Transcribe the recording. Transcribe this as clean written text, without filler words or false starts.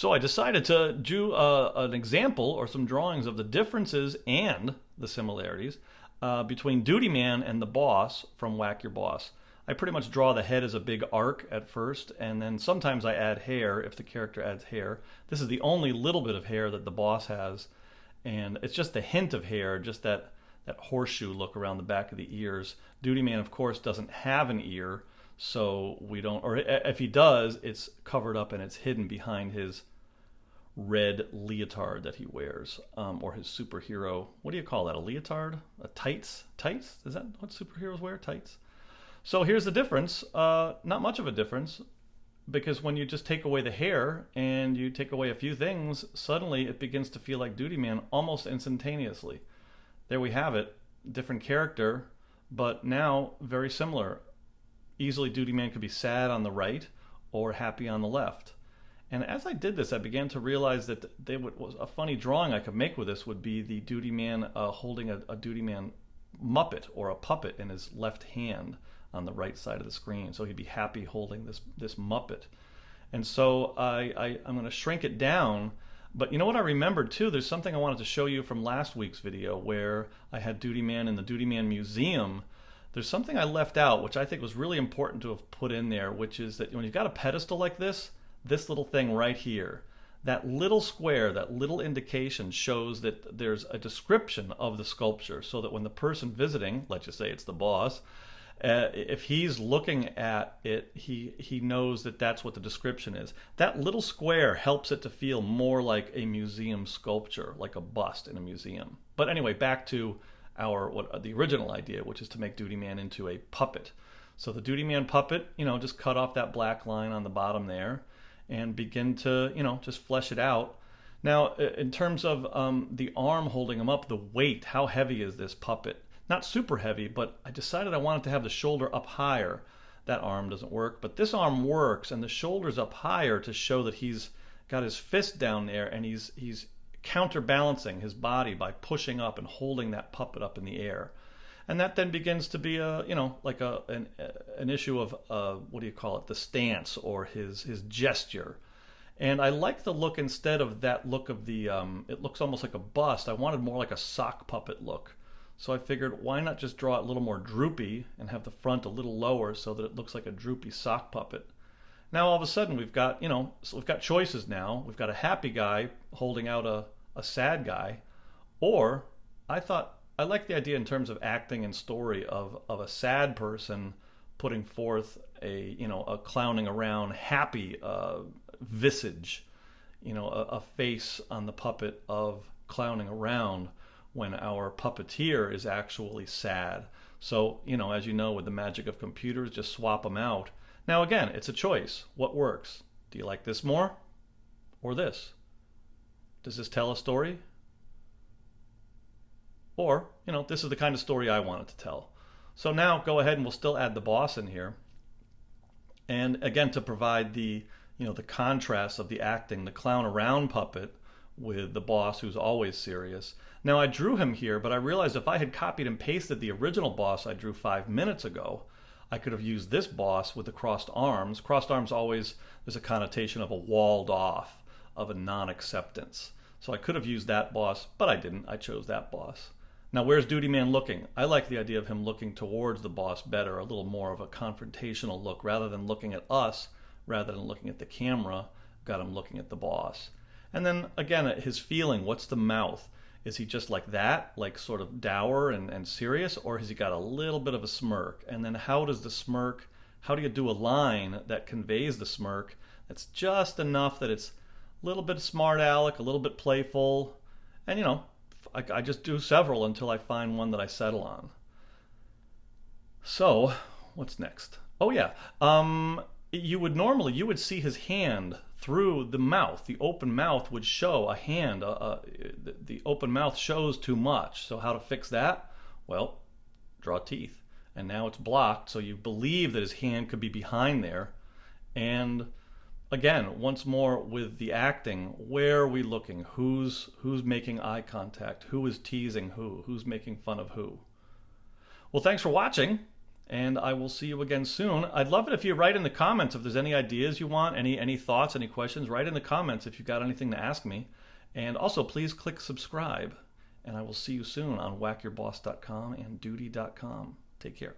So I decided to do an example or some drawings of the differences and the similarities between Doodieman and the boss from Whack Your Boss. I pretty much draw the head as a big arc at first, and then sometimes I add hair if the character adds hair. This is the only little bit of hair that the boss has, and it's just a hint of hair, just that horseshoe look around the back of the ears. Doodieman, of course, doesn't have an ear, so we don't, or if he does, it's covered up and it's hidden behind his red leotard that he wears, or his superhero, what do you call that, a leotard? A tights? Tights? Is that what superheroes wear, tights? So here's the difference, not much of a difference, because when you just take away the hair and you take away a few things, suddenly it begins to feel like Doodieman almost instantaneously. There we have it, different character, but now very similar. Easily Doodieman could be sad on the right or happy on the left. And as I did this, I began to realize that was a funny drawing I could make with this would be the Doodieman holding a Doodieman Muppet or a puppet in his left hand on the right side of the screen. So he'd be happy holding this Muppet. And so I'm going to shrink it down. But you know what I remembered too? There's something I wanted to show you from last week's video where I had Doodieman in the Doodieman Museum. There's something I left out, which I think was really important to have put in there, which is that when you've got a pedestal like this little thing right here, that little square, that little indication shows that there's a description of the sculpture, so that when the person visiting, let's just say it's the boss, if he's looking at it, he knows that that's what the description is. That little square helps it to feel more like a museum sculpture, like a bust in a museum. But anyway, back to the original idea, which is to make Doodieman into a puppet. So the Doodieman puppet, just cut off that black line on the bottom there and begin to, just flesh it out. Now, in terms of the arm holding him up, the weight, how heavy is this puppet? Not super heavy, but I decided I wanted to have the shoulder up higher. That arm doesn't work, but this arm works, and the shoulder's up higher to show that he's got his fist down there, and he's counterbalancing his body by pushing up and holding that puppet up in the air. And that then begins to be an issue of what do you call it, the stance or his gesture. And I like the look, instead of that look of the it looks almost like a bust. I wanted more like a sock puppet look. So I figured, why not just draw it a little more droopy and have the front a little lower so that it looks like a droopy sock puppet. Now all of a sudden we've got, so we've got choices now. We've got a happy guy holding out a sad guy, or I like the idea in terms of acting and story of a sad person putting forth a clowning around happy visage, a face on the puppet of clowning around when our puppeteer is actually sad. So, as you know, with the magic of computers, just swap them out. Now again, it's a choice. What works? Do you like this more or this? Does this tell a story? Or, this is the kind of story I wanted to tell. So now go ahead and we'll still add the boss in here. And again, to provide the contrast of the acting, the clown around puppet with the boss who's always serious. Now I drew him here, but I realized if I had copied and pasted the original boss I drew 5 minutes ago, I could have used this boss with the crossed arms. Crossed arms always, there's a connotation of a walled off, of a non-acceptance. So I could have used that boss, but I didn't. I chose that boss. Now where's Doodieman looking? I like the idea of him looking towards the boss better, a little more of a confrontational look, rather than looking at us, rather than looking at the camera, got him looking at the boss. And then again, his feeling, what's the mouth? Is he just like that, like sort of dour and serious, or has he got a little bit of a smirk? And then how do you do a line that conveys the smirk that's just enough that it's a little bit smart aleck, a little bit playful, and I just do several until I find one that I settle on. So, what's next? Oh yeah, you would see his hand through the mouth. The open mouth would show a hand. The open mouth shows too much. So how to fix that? Well, draw teeth. And now it's blocked, so you believe that his hand could be behind there. And again, once more with the acting, where are we looking? Who's making eye contact? Who is teasing who? Who's making fun of who? Well, thanks for watching. And I will see you again soon. I'd love it if you write in the comments if there's any ideas you want, any thoughts, any questions. Write in the comments if you've got anything to ask me. And also, please click subscribe. And I will see you soon on whackyourboss.com and doodie.com. Take care.